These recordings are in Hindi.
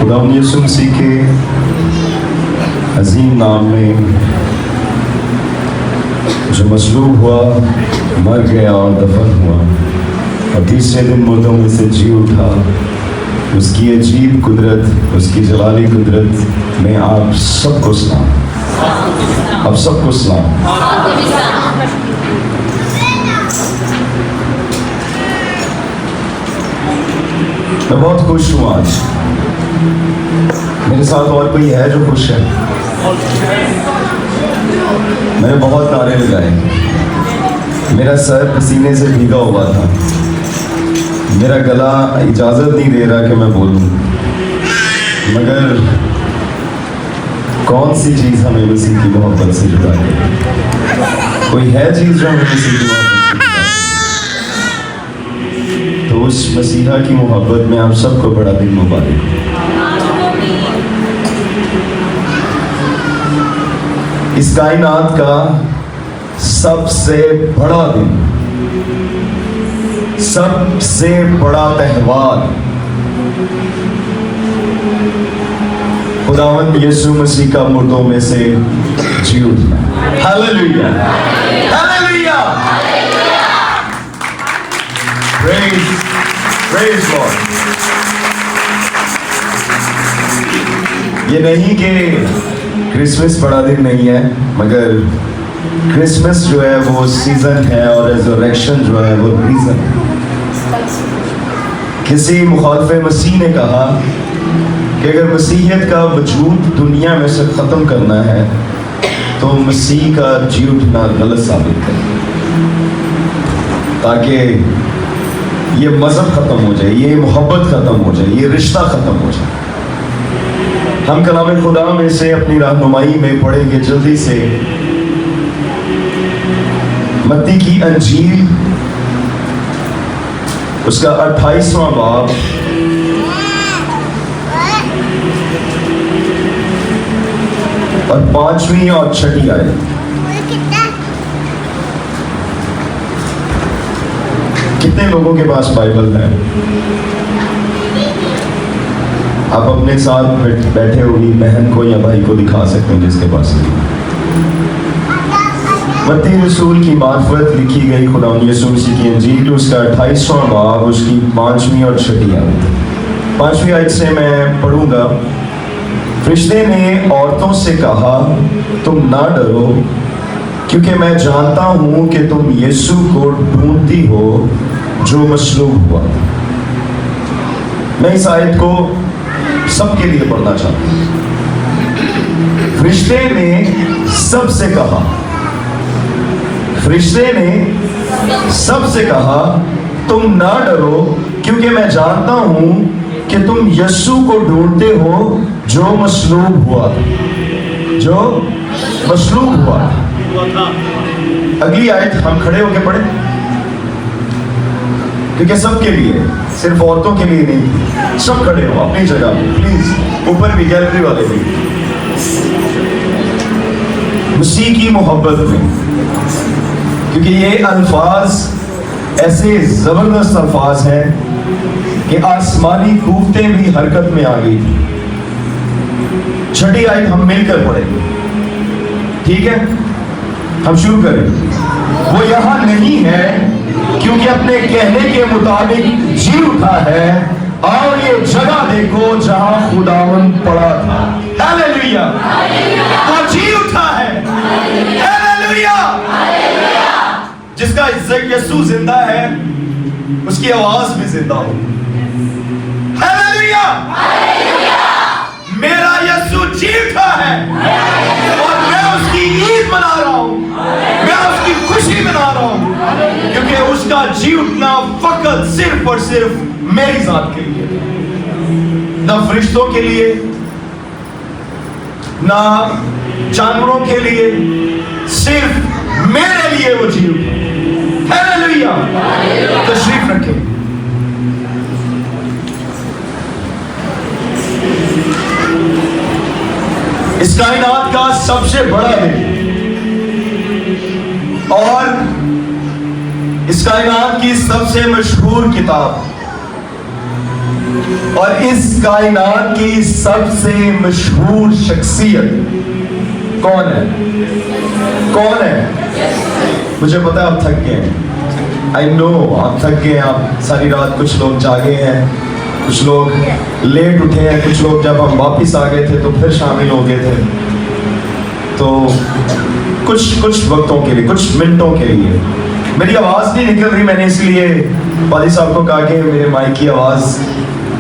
खुदावंद यीशु मसीह के अजीम नाम में जो मसलूब हुआ, मर गया और दफन हुआ और तीसरे दिन मुर्दों में से जी उठा, उसकी अजीब कुदरत, उसकी जलाली कुदरत में आप सबको सलाम, आप सबको सलाम। मैं बहुत खुश हूँ आज। मेरे साथ और कोई है जो खुश है? मैंने बहुत नारे लगाए, मेरा सर पसीने से भीगा हुआ था, मेरा गला इजाज़त नहीं दे रहा कि मैं बोलूं, मगर कौन सी चीज़ हमें मसीह की मोहब्बत से जुड़ा है? कोई है चीज़ जो हमें मसीह की मोहब्बत से जुड़ा है? तो उस मसीहा की मोहब्बत में आप सबको बड़ा दिन मुबारक हो। इस कायनात का सबसे बड़ा दिन, सबसे बड़ा त्योहार खुदावंद यीशु मसीह का मुर्दों में से जी उठना। Hallelujah, hallelujah, praise God. ये नहीं कि क्रिसमस बड़ा दिन नहीं है, मगर क्रिसमस जो है वो सीजन है और रेज़रेक्शन जो है वो रीजन है। किसी मुखालिफे मसीह ने कहा कि अगर मसीहियत का वजूद दुनिया में से ख़त्म करना है तो मसीह का जी उठना गलत साबित है, ताकि ये मज़हब ख़त्म हो जाए, ये मोहब्बत ख़त्म हो जाए, ये रिश्ता ख़त्म हो जाए। हम कलाम खुदा में से अपनी रहनुमाई में पढ़ेंगे जल्दी से मत्ती की अंजील, उसका 28वां बाब और 5वीं और 6ठी आयत। कितने लोगों के पास बाइबल है? आप अपने साथ बैठे हुई बहन को या भाई को दिखा सकते हैं जिसके पास नहीं। मत्ती रसूल की मार्फत लिखी गई खुदावंद यीशु मसीह की अंजील, उसका 28वां बाब, उसकी 5वीं और 6ठी आयत। 5वीं आयत से मैं पढ़ूंगा। फरिश्ते ने औरतों से कहा, तुम ना डरो, क्योंकि मैं जानता हूं कि तुम यीशु को ढूंढती हो जो मसलूब हुआ। मैं इस आयत को सबके लिए पढ़ना चाहता हूं। फरिश्ते ने सबसे कहा, फरिश्ते ने सबसे कहा, तुम ना डरो, क्योंकि मैं जानता हूं कि तुम यीशु को ढूंढते हो जो मसलूब हुआ, जो मसलूब हुआ। अगली आयत हम खड़े होकर पढ़े, क्योंकि सबके लिए, सिर्फ औरतों के लिए नहीं। सब खड़े हो अपनी जगह पे प्लीज, ऊपर भी, गैलरी वाले भी। मसीह की मोहब्बत में, क्योंकि ये अल्फाज ऐसे जबरदस्त अल्फाज हैं कि आसमानी खूबतें भी हरकत में आ गई। 6ठी आयत हम मिलकर पढ़ेंगे, ठीक है? हम शुरू करें। वो यहां नहीं है क्योंकि अपने कहने के मुताबिक जी उठा है, और ये जगह देखो जहां खुदावंद पड़ा था। हालेलुया, वो जी उठा है। हालेलुया, जिसका यीशु जिंदा है उसकी आवाज भी जिंदा हो। हालेलुया, मेरा यीशु जी उठा है और मैं उसकी ईद मना रहा हूं, मैं उसकी खुशी मना रहा हूं, क्योंकि उसका जी उठना फकत सिर्फ और सिर्फ मेरी जात के लिए, ना फरिश्तों के लिए, ना जानवरों के लिए, सिर्फ मेरे लिए वो जी उठा। हालेलुया, तशरीफ रखें। इस कायनात का सबसे बड़ा दिन और इस कायनात की सबसे मशहूर किताब और इस कायनात की सबसे मशहूर शख्सियत कौन है? कौन है? मुझे पता है आप थक गए हैं, आई नो आप थक गए हैं, आप सारी रात, कुछ लोग जागे हैं, कुछ लोग लेट उठे हैं, कुछ लोग जब हम वापस आ गए थे तो फिर शामिल हो गए थे। तो कुछ वक्तों के लिए, कुछ मिनटों के लिए मेरी आवाज़ नहीं निकल रही, मैंने इसलिए वाली साहब को कहा कि मेरे माइक की आवाज़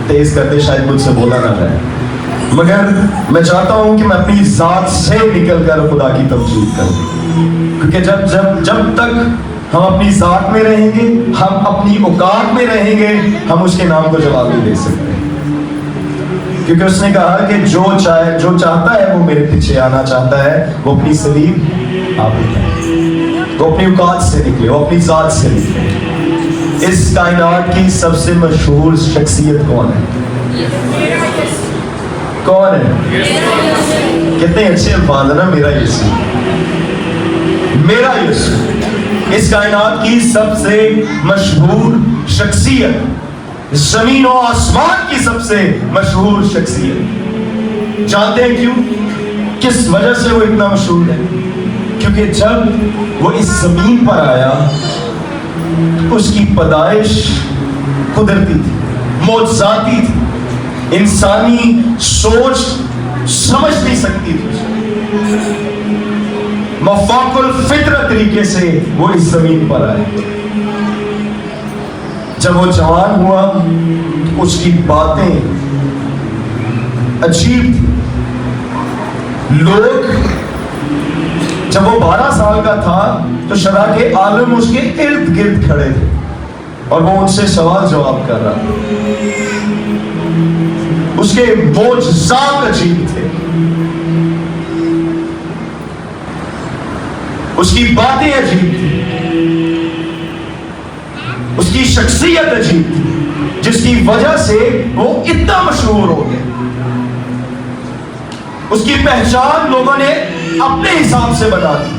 तेज़ करते, शायद मुझसे बोला ना जाए। मगर मैं चाहता हूँ कि मैं अपनी ज़ात से निकल कर खुदा की तमजीद करूँ, क्योंकि जब तक हम अपनी ज़ात में रहेंगे, हम अपनी औकात में रहेंगे, हम उसके नाम को जवाब नहीं दे सकते। क्योंकि उसने कहा कि जो चाहता है वो मेरे पीछे आना चाहता है, वो अपनी सलीब आप उठाए, वो अपनी औकात से निकले, वो अपनी ज़ात से निकले। इस कायनात की सबसे मशहूर शख्सियत कौन है? कौन है? कितने अच्छे अल्फाज है ना, मेरा यीशु, मेरा यीशु। इस कायनात की सबसे मशहूर शख्सियत, जमीन और आसमान की सबसे मशहूर शख्सियत। जानते हैं क्यों? किस वजह से वो इतना मशहूर है? क्योंकि जब वो इस जमीन पर आया, उसकी पैदाइश कुदरती थी, मौजूदाती थी, इंसानी सोच समझ नहीं सकती थी। मफाकुल फितरत तरीके से वो इस जमीन पर आए। जब वो जवान हुआ तो उसकी बातें अजीब थी। लोग, जब वो 12 साल का था तो शरा के आलम उसके इर्द गिर्द खड़े थे और वो उनसे सवाल जवाब कर रहा था। उसके मोजज़ात अजीब थे, उसकी बातें अजीब थी, उसकी शख्सियत अजीब थी, जिसकी वजह से वो इतना मशहूर हो गया। उसकी पहचान लोगों ने अपने हिसाब से बना दी।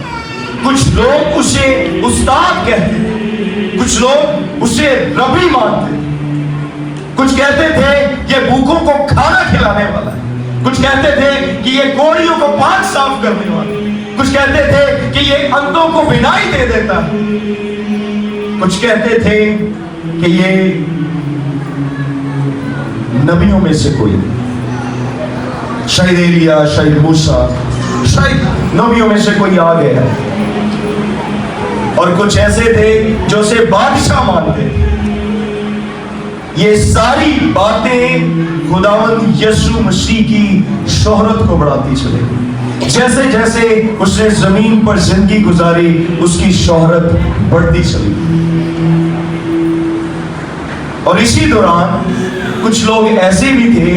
कुछ लोग उसे उस्ताद कहते, कुछ लोग उसे रबी मानते, कुछ कहते थे ये भूखों को खाना खिलाने वाला है, कुछ कहते थे कि ये कोड़ियों को पाक साफ करने वाला है, कुछ कहते थे कि ये अंधों को बिनाई दे देता है, कुछ कहते थे कि ये नबियों में से कोई, शायद एलिया, शायद मूसा, शायद नबियों में से कोई आ गया है। और कुछ ऐसे थे जो उसे बादशाह मानते थे। ये सारी बातें खुदावंद यीशु मसीह की शोहरत को बढ़ाती चली। जैसे जैसे उसने जमीन पर जिंदगी गुजारी, उसकी शोहरत बढ़ती चली। और इसी दौरान कुछ लोग ऐसे भी थे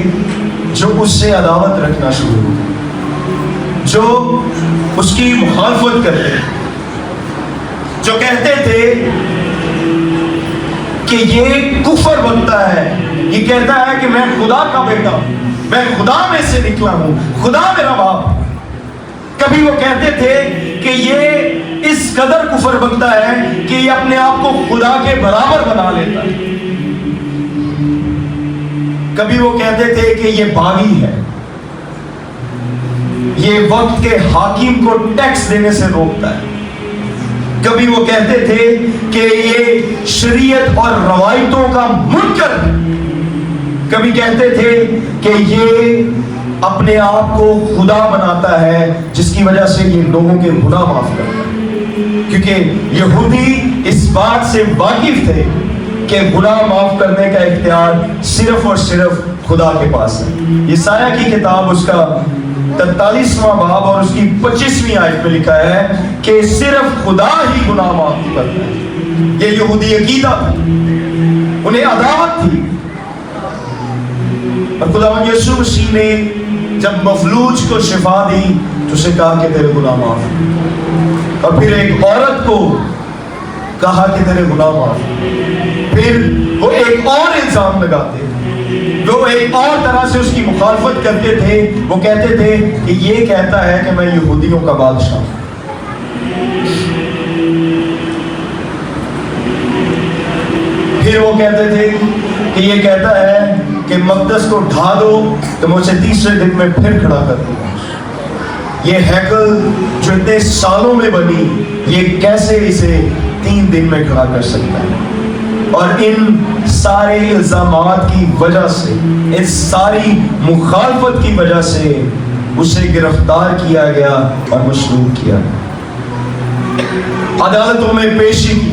जो उससे अदावत रखना शुरू हुए, जो उसकी मुखालफत करते, जो कहते थे कि ये कुफर बनता है, ये कहता है कि मैं खुदा का बेटा, मैं खुदा में से निकला हूं, खुदा मेरा बाप। कभी वो कहते थे कि ये इस कदर कुफर बनता है कि ये अपने आप को खुदा के बराबर बना लेता है। कभी वो कहते थे कि ये बागी है, ये वक्त के हाकिम को टैक्स देने से रोकता है। कभी वो कहते थे कि ये शरीयत और रवायतों का मुनकर है। कभी कहते थे कि ये अपने आप को खुदा बनाता है, जिसकी वजह से ये लोगों के गुनाह माफ करता है। क्योंकि यहूदी इस बात से वाकिफ थे कि गुनाह माफ करने का इख्तियार सिर्फ और सिर्फ खुदा के पास है। यशायाह की किताब उसका 43वां बाब और उसकी 25वीं आयत में लिखा है कि सिर्फ खुदा ही गुनाह माफ करता है। ये यहूदी अकीदा था, उन्हें अदावत थी। और खुदावंद यीशु मसीह ने जब मफलूज को शिफा दी तो उसे कहा कि तेरे गुनाह माफ। और फिर एक औरत को कहा कि तेरे गुनाह माफ। फिर वो एक और इल्जाम लगाते, वो एक और तरह से उसकी मुखालफत करते थे। वो कहते थे कि ये कहता है कि मैं यहूदियों का बादशाह। फिर वो कहते थे कि ये कहता है कि मकदस को ढा दो तो मैं उसे तीसरे दिन में फिर खड़ा कर दूंगा। ये हैकल जो इतने सालों में बनी, ये कैसे इसे 3 दिन में खड़ा कर सकता है? और इन सारे इल्जामात की वजह से, इस सारी मुखालफत की वजह से उसे गिरफ्तार किया गया और मशरूब किया। अदालतों में पेशी की,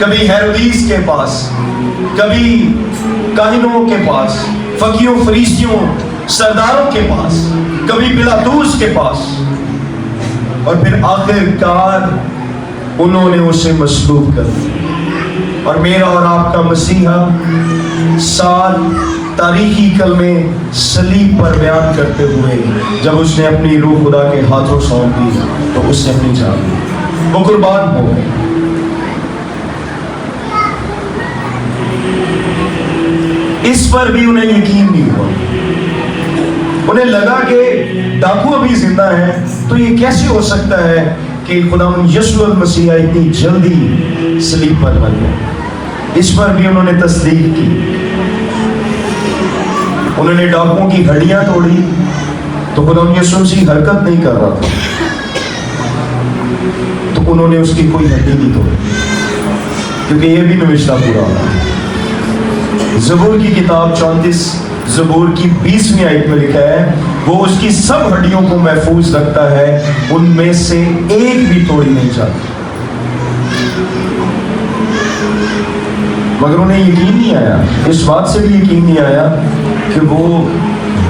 कभी हेरोदीस के पास, कभी काहिनों के पास, फकीरों फरीसियों सरदारों के पास, कभी पिलातूस के पास, और फिर आखिरकार उन्होंने उसे मसलूब कर दिया। और मेरा और आपका मसीहा 7 तारीखी कलमे सलीब पर बयान करते हुए जब उसने अपनी रूह खुदा के हाथों सौंप दी तो उसने अपनी जान दी, वो कुर्बान हो गए। इस पर भी उन्हें यकीन नहीं हुआ। उन्हें लगा कि डाकू अभी जिंदा है, तो ये कैसे हो सकता है कि खुदावंद यीशु मसीहा इतनी जल्दी सलीब पर मर गया। इस पर भी उन्होंने तस्दीक की। उन्होंने डाकुओं की हड्डियां तोड़ी तो खुदावंद यीशु मसीह हरकत नहीं कर रहा था, तो उन्होंने उसकी कोई हड्डी नहीं तोड़ी, क्योंकि यह भी नविश्ता पूरा होगा। ज़बूर की किताब 34 ज़बूर की 20वीं आयत में लिखा है, वो उसकी सब हड्डियों को महफूज रखता है, उनमें से एक भी तोड़ी नहीं जाती। मगर उन्हें यकीन नहीं आया, इस बात से भी यकीन नहीं आया कि वो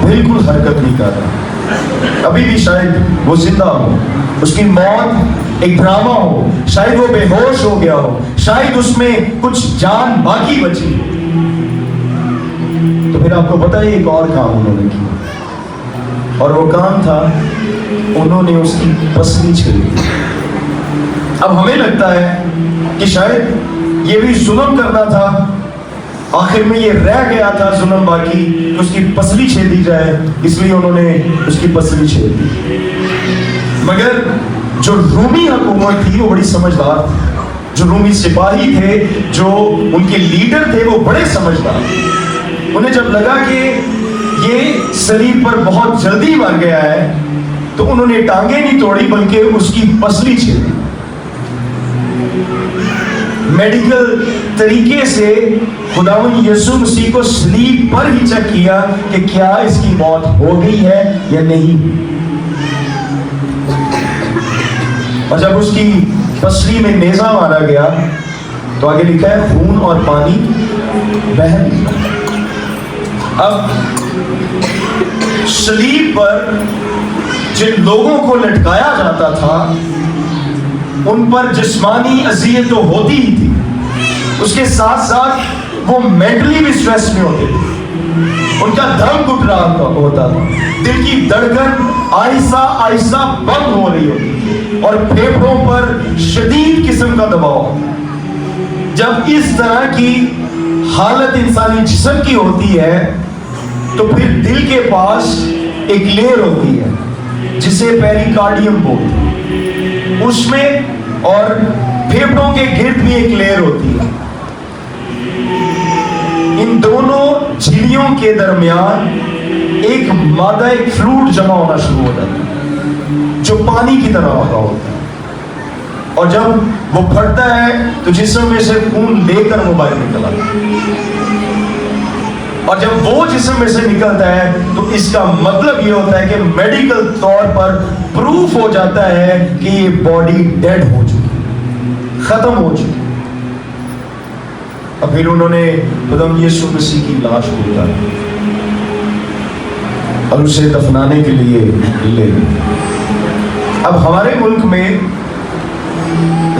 बिल्कुल हरकत नहीं कर रहा। अभी भी शायद वो जिंदा हो, उसकी मौत एक ड्रामा हो, शायद वो बेहोश हो गया हो, शायद उसमें कुछ जान बाकी बची। तो फिर आपको पता है एक और काम उन्होंने किया, और वो काम था उन्होंने उसकी पसली छीनी। अब हमें लगता है कि शायद ये भी जुल्म करना था, आखिर में ये रह गया था जुल्म बाकी, उसकी पसली छेद दी जाए, इसलिए उन्होंने उसकी पसली छेद दी। मगर जो रूमी हुकूमत थी वो बड़ी समझदार थी, जो रूमी सिपाही थे, जो उनके लीडर थे, वो बड़े समझदार थे। उन्हें जब लगा कि ये सलीब पर बहुत जल्दी मर गया है, तो उन्होंने टांगे नहीं तोड़ी बल्कि उसकी पसली छेदी। मेडिकल तरीके से खुदावंद यीशु मसीह को सलीब पर ही चेक किया कि क्या इसकी मौत हो गई है या नहीं। और जब उसकी पसली में नेज़ा मारा गया तो आगे लिखा है खून और पानी बह निकला। अब सलीब पर जिन लोगों को लटकाया जाता था उन पर जिस्मानी अज़ियत तो होती ही थी, उसके साथ साथ वो मेंटली भी स्ट्रेस में होते थे। उनका दम घुट रहा होता था, दिल की धड़कन आहिस्ता आहिस्ता बंद हो रही होती और फेफड़ों पर शदीद किस्म का दबाव। जब इस तरह की हालत इंसानी जिस्म की होती है तो फिर दिल के पास एक लेयर होती है जिसे पेरिकार्डियम बोलते हैं, उसमें और फेफड़ों के गिर्द भी एक लेयर होती है। इन दोनों झिल्लियों के दरमियान एक मादा, एक फ्लूइड जमा होना शुरू हो जाता है जो पानी की तरह होता है, और जब वो फटता है तो जिस्म में से खून लेकर वो बाहर निकल आता है। और जब वो जिस्म में से निकलता है तो इसका मतलब ये होता है कि मेडिकल तौर पर प्रूफ हो जाता है कि ये बॉडी डेड हो चुकी, खत्म हो चुकी। अब फिर उन्होंने खुदावंद यीशु मसीह की लाश को उतारा और उसे दफनाने के लिए ले गए। अब हमारे मुल्क में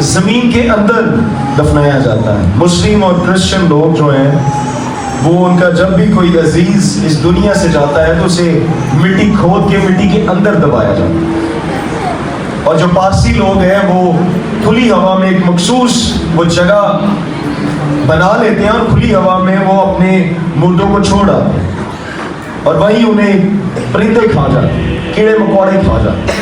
जमीन के अंदर दफनाया जाता है। मुस्लिम और क्रिश्चियन लोग जो हैं वो उनका जब भी कोई अजीज इस दुनिया से जाता है तो उसे मिट्टी खोद के मिट्टी के अंदर दबाया जाता है। और जो पारसी लोग हैं वो खुली हवा में एक मखसूस वो जगह बना लेते हैं और खुली हवा में वो अपने मुर्दों को छोड़ आते हैं और वहीं उन्हें परिंदे खा जाते हैं, कीड़े मकोड़े खा जाते हैं।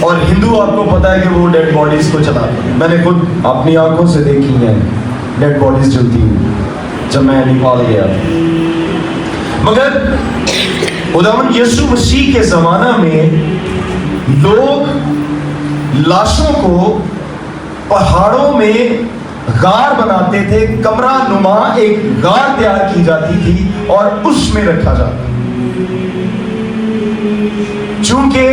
और हिंदू आपको पता है कि वो डेड बॉडीज को जलाते हैं। मैंने खुद अपनी आंखों से देखी है डेड बॉडीज जलती हुई। जब मैं नेपाल गया था। मगर खुदावंद यीशु मसीह के जमाना में लोग लाशों को पहाड़ों में गार बनाते थे, कमरा नुमा एक गार तैयार की जाती थी और उसमें रखा जाता। चूंकि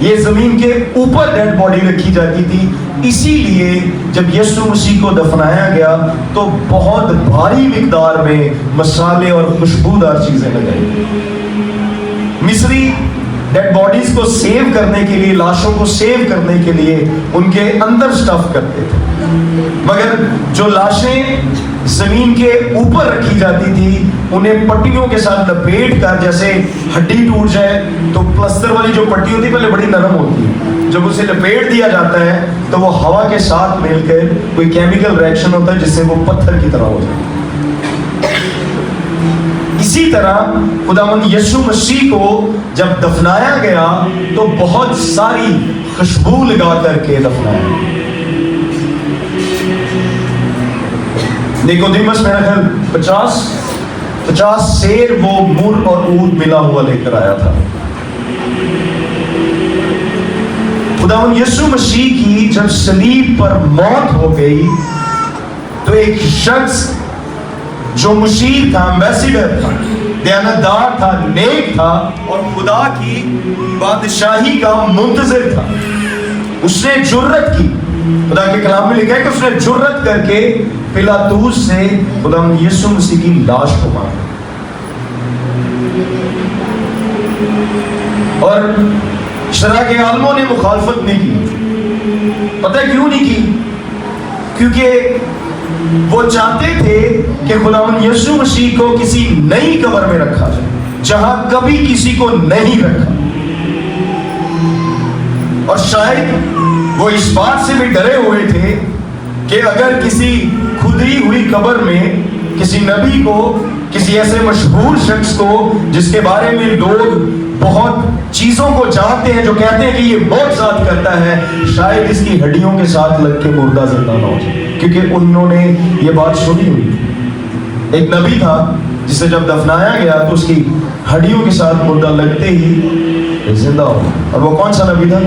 ये जमीन के ऊपर डेड बॉडी रखी जाती थी, इसीलिए जब यीशु मसीह को दफनाया गया तो बहुत भारी मिकदार में मसाले और खुशबूदार चीजें लगाई। मिस्री डेड बॉडीज को सेव करने के लिए, लाशों को सेव करने के लिए उनके अंदर स्टफ करते थे। मगर जो लाशें जमीन के ऊपर रखी जाती थी, उन्हें पट्टियों के साथ लपेट कर, जैसे हड्डी टूट जाए तो प्लास्टर वाली जो पट्टी होती है पहले बड़ी नरम होती है, जब उसे लपेट दिया जाता है तो वो हवा के साथ मिलकर कोई केमिकल रिएक्शन होता है जिससे वो पत्थर की तरह हो जाता है। इसी तरह खुदावंद यीशु मसीह को जब दफनाया गया तो बहुत सारी खुशबू लगा करके दफनाया। निकोदेमस मेरा ख्याल 50 शेर वो मुर और ऊद मिला हुआ लेकर आया था। खुदावंद यीशु मसीह की जब सलीब पर मौत हो गई तो एक शख्स जो मुशीर था, एम्बेसडर था, दयानतदार था, नेक था और खुदा की बादशाही का मुंतजिर था, उसने जुर्रत की, खुदा के कलाम में लिखा है कि उसने जुर्रत करके पिलातूस से खुदावंद यीशु मसीह की लाश को मांगा। और शरा के आलमों ने मुखालफत नहीं की। पता है क्यों नहीं की? क्योंकि वो चाहते थे कि खुदावंद यीशु मसीह को किसी नई कब्र में रखा जाए जहां कभी किसी को नहीं रखा। और शायद वो इस बात से भी डरे हुए थे कि अगर किसी खुदी हुई कब्र में किसी नबी को, किसी ऐसे मशहूर शख्स को जिसके बारे में लोग बहुत चीजों को जानते हैं, जो कहते हैं कि ये मौजज़ात करता है, शायद इसकी हड्डियों के साथ लग के मुर्दा जिंदा ना हो जाए, क्योंकि उन्होंने ये बात सुनी हुई। एक नबी था जिसे जब दफनाया गया तो उसकी हड्डियों के साथ मुर्दा लगते ही जिंदा हो। और वो कौन सा नबी था?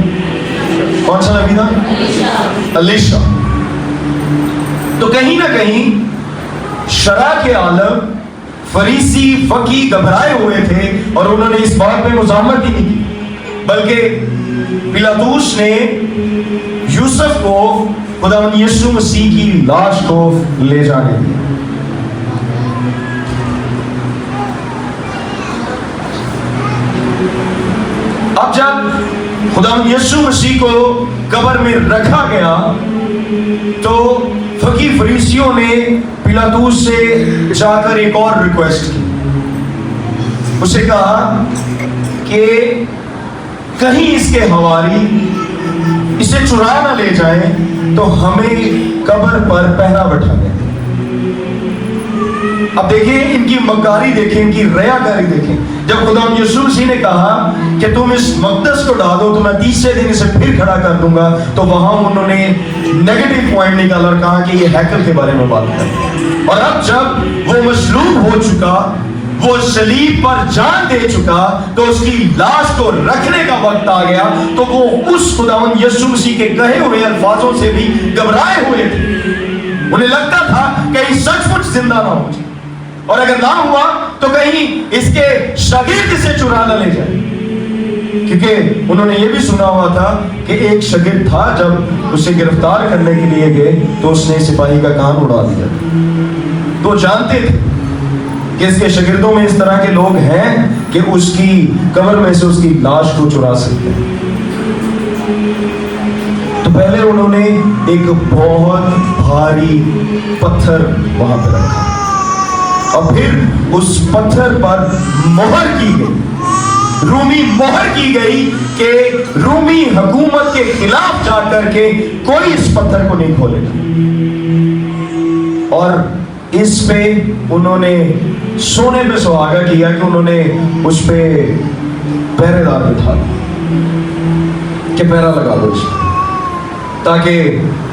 कौन सा नबी था? अलीशा। तो कहीं ना कहीं शरा के आलम, फरीसी, फकी घबराए हुए थे और उन्होंने इस बात में मुज़ाहमत ही नहीं की, बल्कि पिलातूस ने यूसुफ को खुदावंद यीशु मसीह की लाश को ले जाने दिया। अब जब खुदावंद यीशु मसीह को कब्र में रखा गया तो फकी फरीसियों ने पिलातूस से जाकर एक और रिक्वेस्ट की। उसे कहा कि कहीं इसके हवारी इसे चुरा ना ले जाए तो हमें कब्र पर पहरा बैठा दे। अब देखिए इनकी मक्कारी, देखें इनकी रयाकारी, देखें। जब खुदावंद यीशु मसीह ने कहा कि तुम इस मकदस को ढा दो तो मैं तीसरे दिन इसे फिर खड़ा कर दूंगा, तो वहां उन्होंने नेगेटिव पॉइंट निकाला और कहा कि ये हैकल के बारे में बात कर। और अब जब वो मसलूब हो चुका, वो सलीब पर जान दे चुका, तो उसकी लाश को रखने का वक्त आ गया, तो वो उस खुदावंद यीशु मसीह के कहे हुए अल्फाजों से भी घबराए हुए थे। उन्हें लगता था कहीं सचमुच जिंदा ना हो जाए, और अगर ना हुआ तो कहीं इसके शागिर्द से चुरा ना ले जाए, क्योंकि उन्होंने ये भी सुना हुआ था कि एक शागिर्द था, जब उसे गिरफ्तार करने के लिए गए तो उसने सिपाही का कान उड़ा दिया। तो जानते थे कि इसके शागिर्दों में इस तरह के लोग हैं कि उसकी कब्र में से उसकी लाश को चुरा सकते हैं। तो पहले उन्होंने एक बहुत भारी पत्थर वहां पर रखा और फिर उस पत्थर पर मोहर की गई, रूमी मोहर की गई कि रूमी हुकूमत के खिलाफ जाकर के कोई इस पत्थर को नहीं खोलेगा। और इस पे उन्होंने सोने पे सुहागा किया कि उन्होंने उस पे पहरेदार बिठा कि पहरा लगा दो इसको, ताकि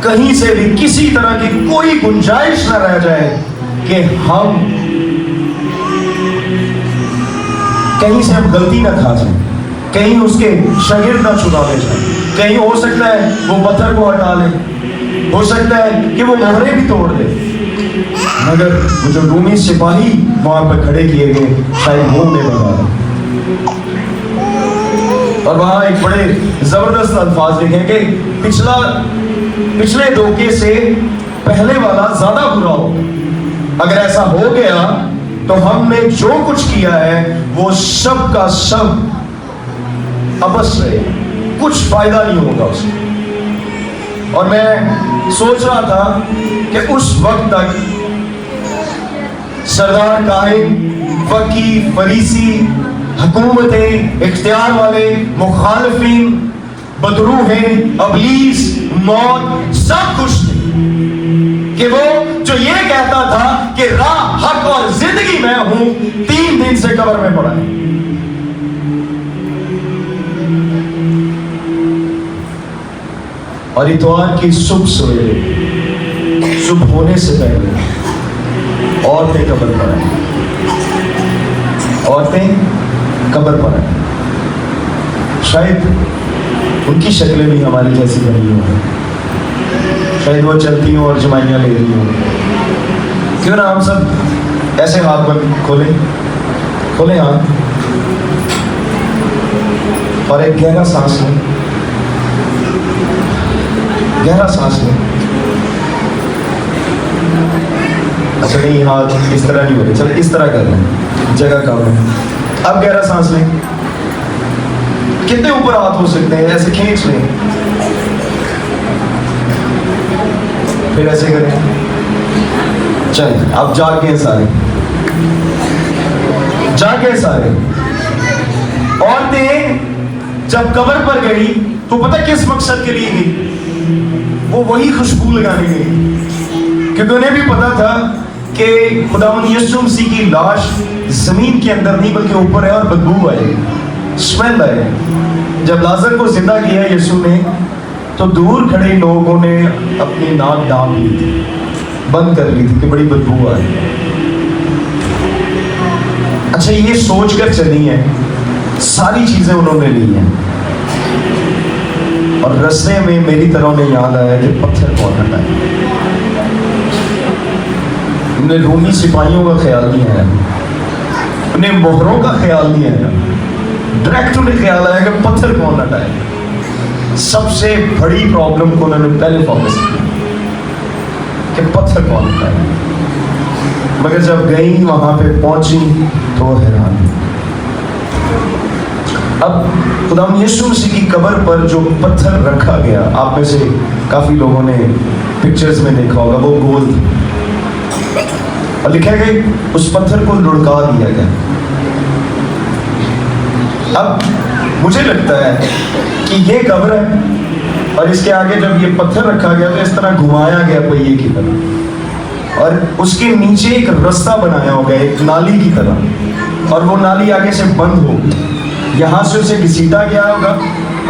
कहीं से भी किसी तरह की कोई गुंजाइश ना रह जाए कि हम कहीं से हम गलती ना खा जाए, कहीं उसके शागिर्द ना छुड़ा ले जाए, कहीं हो सकता है वो पत्थर को हटा ले, हो सकता है कि वो मोहरे भी तोड़ दे। मगर वो जो रूमी सिपाही वहां पर खड़े किए गए, शायद वो उन्हें बता रहे। और वहां एक बड़े जबरदस्त अल्फाज लिखे कि पिछले धोखे से पहले वाला ज्यादा बुरा हो। अगर ऐसा हो गया तो हमने जो कुछ किया है वो सब का सब अबस रहे, कुछ फायदा नहीं होगा उसमें। और मैं सोच रहा था कि उस वक्त तक सरदार काहिन, फकीर, फरीसी, हुकूमतें, इख्तियार वाले, मुखालिफिन, बदरूहें, अबलीस, मौत सब खुश थे कि वो जो ये कहता था कि राह, हक और जिंदगी मैं हूं, 3 दिन से कब्र में पड़ा है। और इतवार की सुबह सवेरे, सुबह होने से पहले औरतें कब्र पर आई, औरतें कब्र पर आई। शायद उनकी शक्लें भी हमारी जैसी बनी हो, शायद वो चलती हो और जमाइयाँ ले रही हो। क्यों ना हम सब ऐसे हाथ पर खोलें हाथ और एक गहरा सांस लें, गहरा सांस लें। अच्छा नहीं, हाथ इस तरह नहीं हो रहे, चलो इस तरह कर लें, जगह कम है। अब गहरा सांस लें, कितने ऊपर हाथ हो सकते हैं, ऐसे खींच लें, फिर ऐसे करें। चल अब जाग गए सारे, जाग गए सारे। औरतें जब कब्र पर गई तो पता किस मकसद के लिए गई? वो वही खुशबू लगाने गई, क्योंकि उन्हें भी पता था कि खुदावंद यीशु मसीह की लाश जमीन के अंदर नहीं बल्कि ऊपर है और बदबू आएगी, स्मेल आएगी। जब लाजर को जिंदा किया यीशु ने तो दूर खड़े लोगों ने अपनी नाक ढांप ली थी, बंद कर ली थी कि बड़ी बदबू आ रही है। अच्छा ये सोचकर चली है, सारी चीजें उन्होंने ली हैं और रास्ते में मेरी तरह उन्हें याद आया कि पत्थर कौन हटाए। उन्हें रूमी सिपाहियों का ख्याल नहीं आया, उन्हें मोहरों का ख्याल नहीं आया, डायरेक्ट उन्हें ख्याल आया कि पत्थर कौन हटाए। सबसे बड़ी प्रॉब्लम को उन्होंने पहले फोकस किया कि पत्थर कौन हटाए। मगर जब गई वहां पे पहुंची तो हैरान। अब खुदावंद यीशु मसीह की कब्र पर जो पत्थर रखा गया, आप में से काफी लोगों ने पिक्चर्स में देखा होगा, वो गोल और लिखा गया उस पत्थर को लुढ़का दिया गया। अब मुझे लगता है कि ये कब्र है और इसके आगे जब ये पत्थर रखा गया तो इस तरह घुमाया गया पहिए की तरह, और उसके नीचे एक रास्ता बनाया होगा एक नाली की तरह, और वो नाली आगे से बंद होगी, यहाँ से उसे घसीटा गया होगा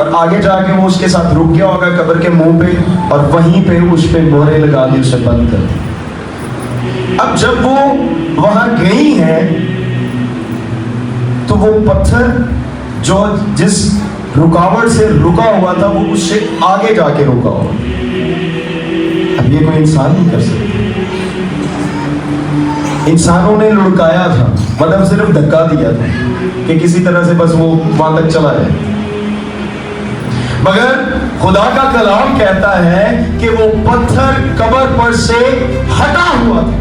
और आगे जाके वो उसके साथ रुक गया होगा कब्र के मुंह पे, और वहीं पे उस पे मोहरे लगा दी, उसे बंद कर दी। अब जब वो वहां गई है तो वो पत्थर जो जिस रुकावट से रुका हुआ था वो उससे आगे जाके रुका हुआ। अब ये कोई इंसान नहीं कर सकता। इंसानों ने लुढ़काया था, मतलब सिर्फ धक्का दिया था कि किसी तरह से बस वो वहां तक चला जाए। मगर खुदा का कलाम कहता है कि वो पत्थर कब्र पर से हटा हुआ था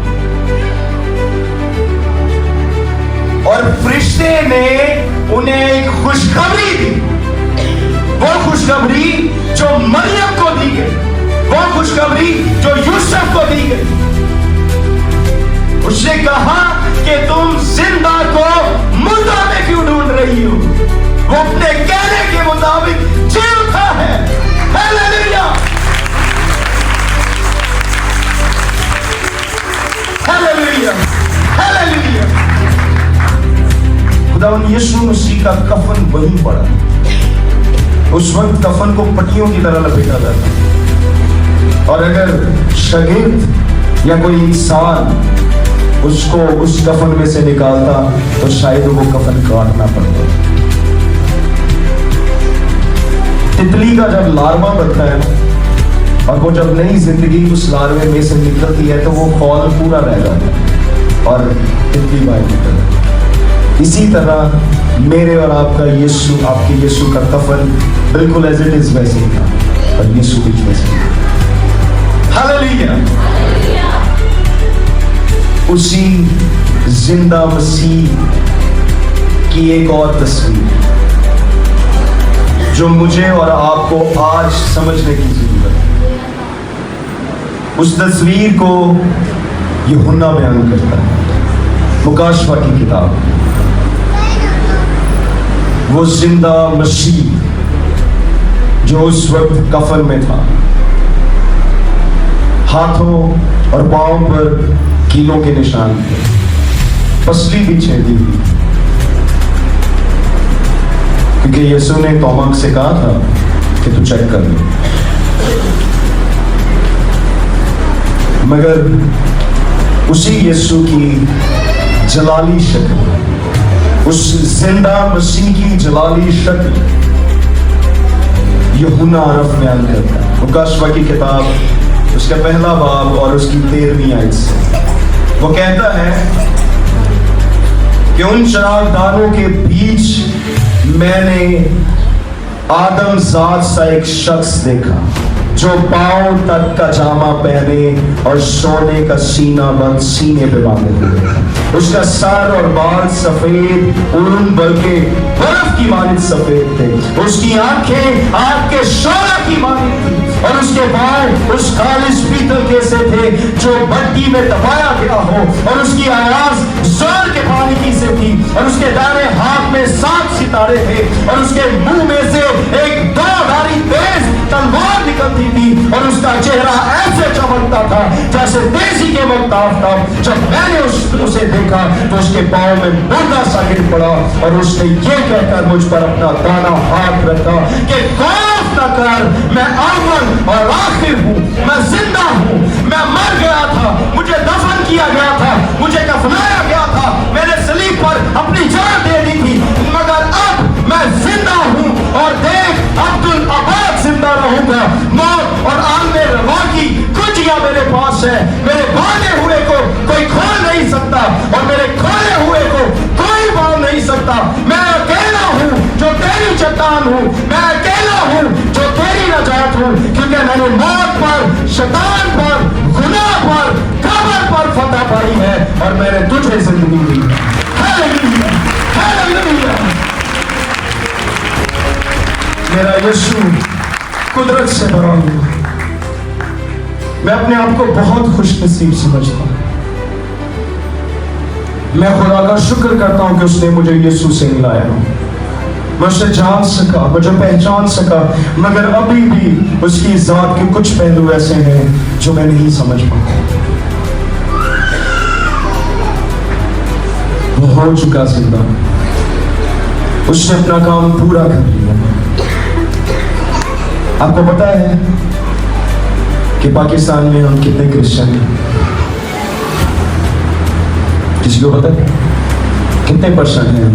और फरिश्ते ने उन्हें एक खुशखबरी दी। वो खुशखबरी जो मरियम को दी गई, वो खुशखबरी जो यूसुफ को दी गई। उसने कहा कि तुम जिंदा को मुर्दा में क्यों ढूंढ रही हो? वो अपने कहने के मुताबिक जी उठा है। Hallelujah, hallelujah, hallelujah. खुदावंद यीशु मसीह का कफन वहीं पड़ा। उस वक्त कफन को पट्टियों की तरह लपेटा जाता, और अगर शागिर्द या कोई इंसान उसको उस कफन में से निकालता तो शायद वो कफन काटना पड़ता। तितली का जब लार्वा बनता है और वो जब नई जिंदगी उस लार्वे में से निकलती है तो वो फॉल पूरा रह जाता है और तितली बाहर निकलती है। इसी तरह मेरे और आपका यीशु, आपके यीशु का कफन बिल्कुल एज इट इज वैसे ही था और यीशु भी वैसे ही। हालेलुया। उसी जिंदा मसीह की एक और तस्वीर जो मुझे और आपको आज समझने की जरूरत है। उस तस्वीर को यूहन्ना बयान करता है, मुकाशवा की किताब। वो जिंदा मसीह जो उस वक्त कफन में था, हाथों और पांव पर कीलों के निशान थे, पसली भी छेदी हुई, क्योंकि यीशु ने तोमा से कहा था कि तू चेक कर ले। मगर उसी यीशु की जलाली शक्ल, उस जिंदा मसीह की जलाली शक्ल यूहन्ना अरफ बयान करता है। मुकाशवा की किताब उसका पहला बाब और उसकी 13वीं आयत से वो कहता है कि उन चरागदानों के बीच मैंने आदम जात सा एक शख्स देखा जो पांव तक का जामा पहने और सोने का सीना बंद सीने पे बांधे हुए। उसका सर और बाल सफेद ऊन बल्कि बर्फ की मानित सफेद थे। उसकी आंखें आग के शोला की मानित थी और उसके बाल उस खालिश पीतल के से थे जो भट्टी में दबाया गया हो, और उसकी आवाज जोर के पानी की से थी, और उसके दाहिने हाथ में 7 सितारे थे, और उसके मुंह में से एक 2 धारी तेज तलवार निकलती थी, और उसका चेहरा ऐसे चमकता था जैसे तेजी के वक्त आफताब। जब मैंने उसे देखा तो उसके पांव में मुर्दा सा गिर पड़ा, और उसने ये कहकर मुझ पर अपना दाना हाथ रखा कि खौफ न कर, मैं अव्वल और आखिर हूँ, मैं जिंदा हूँ। मैं मर गया था, मुझे दफन किया गया था, मुझे कफनाया गया था, मैंने सलीब पर अपनी जान दे दी थी, मगर अब मैं जिंदा हूँ, और देख अब्दुल आबाद जिंदा रहूंगा। मौत और आंधे रवा की कुंजियां मेरे पास है। मेरे बांधे हुए को कोई खोल नहीं सकता, और मेरे खोले हुए को कोई बांध नहीं सकता। मैं अकेला हूँ जो तेरी चट्टान हूँ, मैं अकेला हूँ जो तेरी नजात हूँ, क्योंकि मैंने मौत पर, शैतान पर, गुनाह पर, कब्र पर फतह पाई है, और मैंने तुझे जिंदगी दी। Hallelujah, hallelujah. मेरा यीशु कुदरत से भरा हुआ। मैं अपने आप को बहुत खुशनसीब समझता हूँ। मैं खुदा का शुक्र करता हूँ कि उसने मुझे यीशु से मिलाया। मैं उसे जान सका, मुझे पहचान सका, मगर अभी भी उसकी जात के कुछ पहलू ऐसे हैं जो मैं नहीं समझ पाता। वो हो चुका जिंदा, उसने अपना काम पूरा कर लिया। आपको पता है कि पाकिस्तान में हम कितने क्रिश्चियन हैं? किसी को पता है कितने परसेंट हैं हम?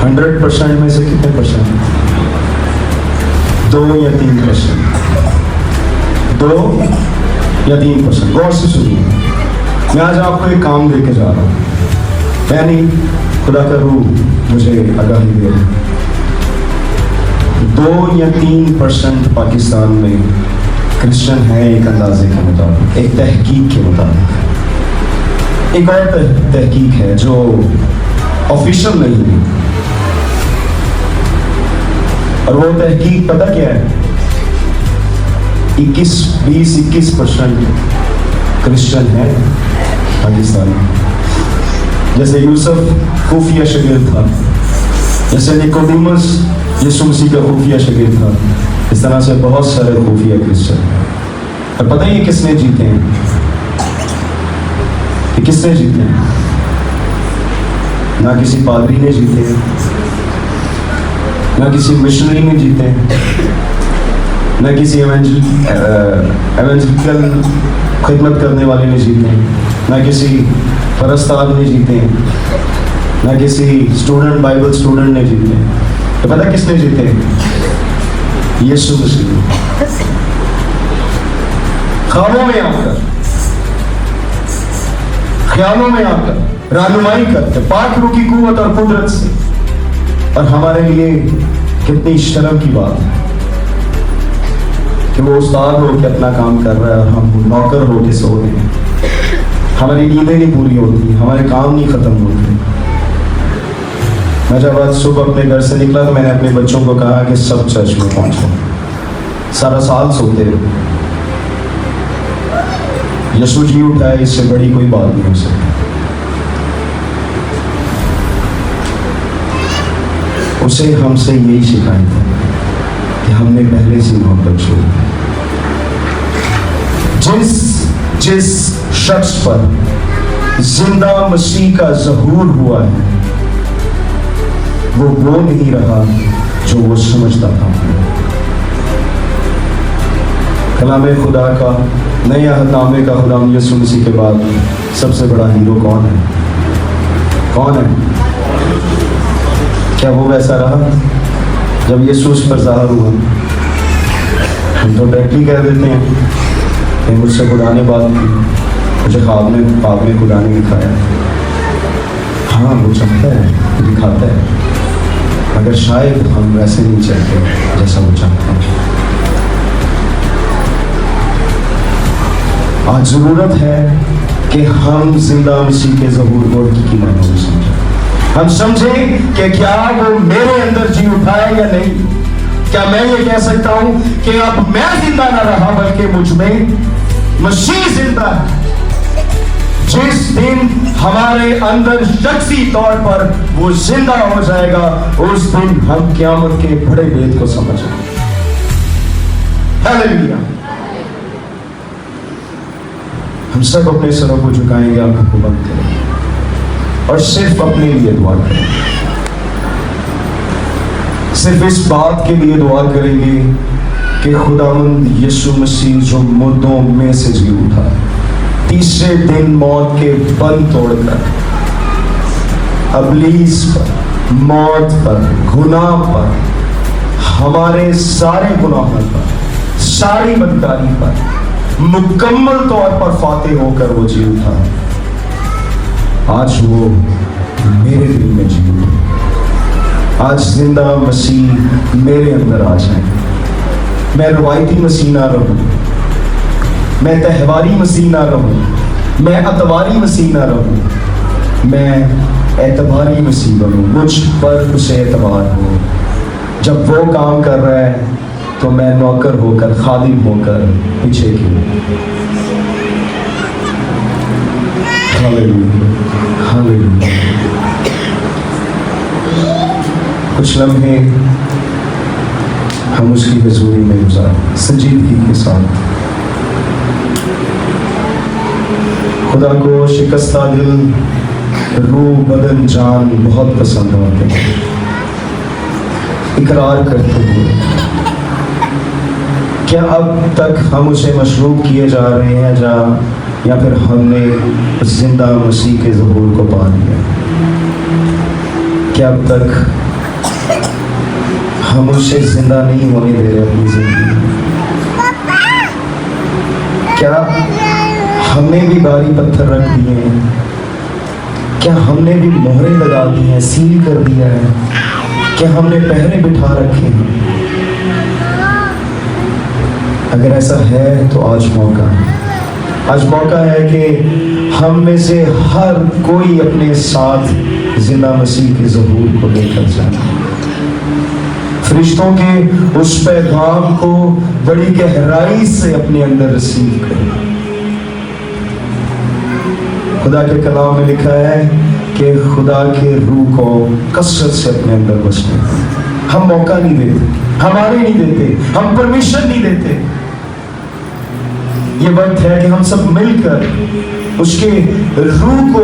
100% में से कितने परसेंट? 2 या 3%। 2 या 3%। गौर से सुनिए, मैं आज आपको एक काम दे के जा रहा हूँ। मैं नहीं, खुदा का रूह मुझे आगाही दे रहा है। 2 या 3% पाकिस्तान में क्रिश्चियन है, एक अंदाजे के मुताबिक, एक तहकीक के मुताबिक। एक और तहकीक है जो ऑफिशियल नहीं है, और वो तहकीक पता क्या है? 20-21% क्रिश्चियन है पाकिस्तान में। जैसे यूसुफ खुफिया शागिर्द था, जैसे निकोदेमस यीशु मसीह का खुफिया शागिर्द था, इस तरह से बहुत सारे खुफिया क्रिश्चियन। और पता ही किसने जीते हैं? किसने जीते हैं? ना किसी पादरी ने जीते, ना किसी मिशनरी ने जीते, न किसी एवेंजलिकल खिदमत करने वाले ने जीते हैं, न किसी परस्तार ने जीते हैं, न किसी स्टूडेंट बाइबल स्टूडेंट ने जीते हैं। तो पता किसने जीते हैं? यीशु मसीह। ख्वाबों में आकर, ख्यालों में आकर रहनुमाई करते पाक रूह की कुव्वत और कुदरत से। और हमारे लिए कितनी शर्म की बात है कि वो उस्ताद हो के अपना काम कर रहा है और हम नौकर हो के सो रहे हैं। हमारी नींदें नहीं पूरी होती, हमारे काम नहीं खत्म होते। मैं जब आज सुबह अपने घर से निकला तो मैंने अपने बच्चों को कहा कि सब चर्च में पहुंचो। सारा साल सोते रहे, यीशु जी उठाए, इससे बड़ी कोई बात नहीं हो सकती। उसे हमसे यही शिकायत है कि हमने पहले से मोहब्बत छोड़ी। जिस शख्स पर जिंदा मसीह का ज़हूर हुआ है वो नहीं रहा जो वो समझता था। कलाम खुदा का नए अहदनामे का खुदाम यीशु मसीह के बाद सबसे बड़ा हीरो कौन है? कौन है? क्या वो वैसा रहा जब यीशु उस पर ज़ाहिर हुआ? हम तो डायरेक्टली कह देते हैं कि मुझसे खुदा ने बात की, मुझे ख्वाब में खुदा ने दिखाया। हाँ, वो चाहता है, दिखाता है, मगर शायद हम वैसे नहीं चाहते जैसा वो चाहता है। आज ज़रूरत है कि हम जिंदा मसीह के ज़हूर को की मायनों में समझें। हम समझें कि क्या वो मेरे अंदर जी उठा है या नहीं। क्या मैं ये कह सकता हूं कि अब मैं जिंदा ना रहा बल्कि मुझ में मसीह जिंदा है। जिस दिन हमारे अंदर शख्सी तौर पर वो जिंदा हो जाएगा, उस दिन हम क़यामत के बड़े भेद को समझेंगे। हालेलुया। हम सब अपने सरों को झुकाएंगे, आंखों को बंद करेंगे और सिर्फ अपने लिए दुआ करेंगे। सिर्फ इस बात के लिए दुआ करेंगे कि खुदावंद यीशु मसीह जो मुर्दों में से जी उठा, तीसरे दिन मौत के बंद तोड़कर अबलीस पर, मौत पर, गुनाह पर, हमारे सारे गुनाहों पर, सारी बदकारी पर मुकम्मल तौर पर फातेह होकर वो जी उठा। आज वो मेरे दिल में जी उठे। आज जिंदा मसीह मेरे अंदर आ जाए। मैं रवायती मसीह ना रहूं, मैं तहवारी मसीह ना रहूं, मैं अतवारी मसीह ना रहूं, मैं एतबारी मसीह बनूं। मुझ पर उसे एतबार हो। जब वो काम कर रहा है तो मैं नौकर होकर, खादिम होकर पीछे क्यों। Hallelujah, hallelujah. कुछ लम्हे हम उसकी हुज़ूरी में गुजारें संजीदगी के साथ। खुदा को शिकस्ता दिल, रूह, बदन, जान बहुत पसंद होते हैं। इकरार करते हुए क्या अब तक हम उसे मशरूब किए जा रहे हैं या फिर हमने जिंदा मसीह के ज़हूर को पा लिया? क्या अब तक हम उसे जिंदा नहीं होने दे रहे अपनी जिंदगी? क्या हमने भी भारी पत्थर रख दिए हैं? क्या हमने भी मोहरें लगा दी हैं, सील कर दिया है? क्या हमने पहरे बिठा रखे हैं? अगर ऐसा है तो आज मौका है। आज मौका है कि हम में से हर कोई अपने साथ जिंदा मसीह के ज़हूर को लेकर जाए। फरिश्तों के उस पैगाम को बड़ी गहराई से अपने अंदर रिसीव करें। खुदा के कलाम में लिखा है कि खुदा के रूह को कसरत से अपने अंदर बसने हम मौका नहीं देते, हमारे नहीं देते, हम परमिशन नहीं देते। ये वक्त है कि हम सब मिलकर उसके रूह को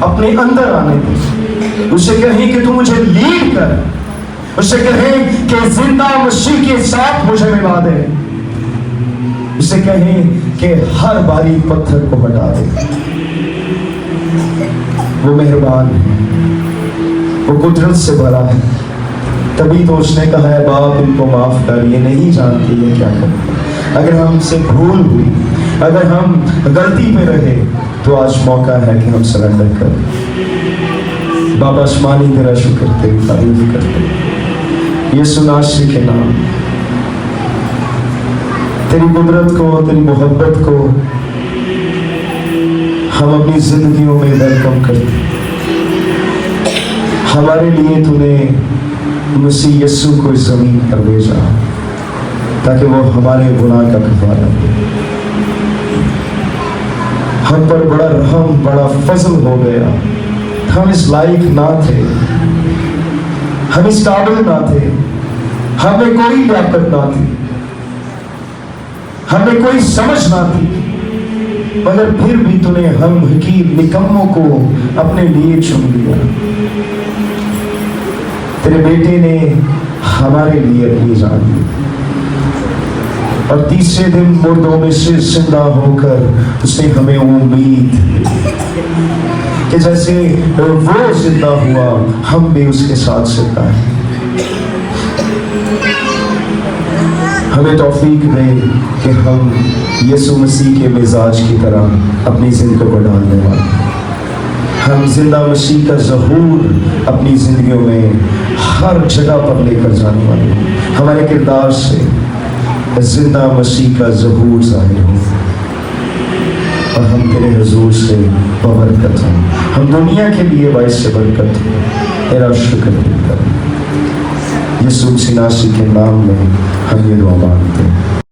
अपने अंदर आने दें। उसे कहें कि तू मुझे लीड कर, उसे कहें कि जिंदा मसीह के साथ मुझे मिला दे। उसे कहें कि हर बारी पत्थर को हटा दे। वो मेहरबान है, वो कुदरत से भरा है। तभी तो उसने कहा है, बाप इनको माफ कर, ये नहीं जानती है क्या कर। अगर हमसे भूल हुई, अगर हम गलती पे रहे, तो आज मौका है कि हम सरेंडर करें। बाबा आसमानी तेरा शुक्र, तेरी तारीफ करते यीशु नासरी के नाम। तेरी कुदरत को, तेरी मोहब्बत को हम अपनी जिंदगियों में वेलकम करते। हमारे लिए तूने मसीह यीशु को इस जमीन पर भेजा ताकि वो हमारे गुनाह का कफारा दे। हम पर बड़ा रहम, बड़ा फजल हो गया। हम इस लायक ना थे, हम इस काबिल ना थे, हमें कोई लियाकत ना थी, हमें कोई समझ ना थी, मगर फिर भी तूने हम हकीर निकम्मों को अपने लिए चुन लिया। तेरे बेटे ने हमारे लिए अपनी जान दी और तीसरे दिन मुर्दों में से जिंदा होकर उसने हमें उम्मीद दी कि जैसे वो जिंदा हुआ, हम भी उसके साथ जिंदा हैं। हमें तौफीक दे कि हम यीशु मसीह के मिजाज की तरह अपनी जिंदगी को ढालने वाले। हम जिंदा मसीह का ज़हूर अपनी जिंदगियों में हर जगह पर लेकर जाने वाले। हमारे किरदार से जिंदा मसीह का ज़हूर जाहिर हो और हम तेरे हुजूर से बबरकत हों, हम दुनिया के लिए बाइस से बरकत हो। तेरा शुक्र करें। यीशु मसीह नासरी के नाम में हम ये दुआ मांगते हैं।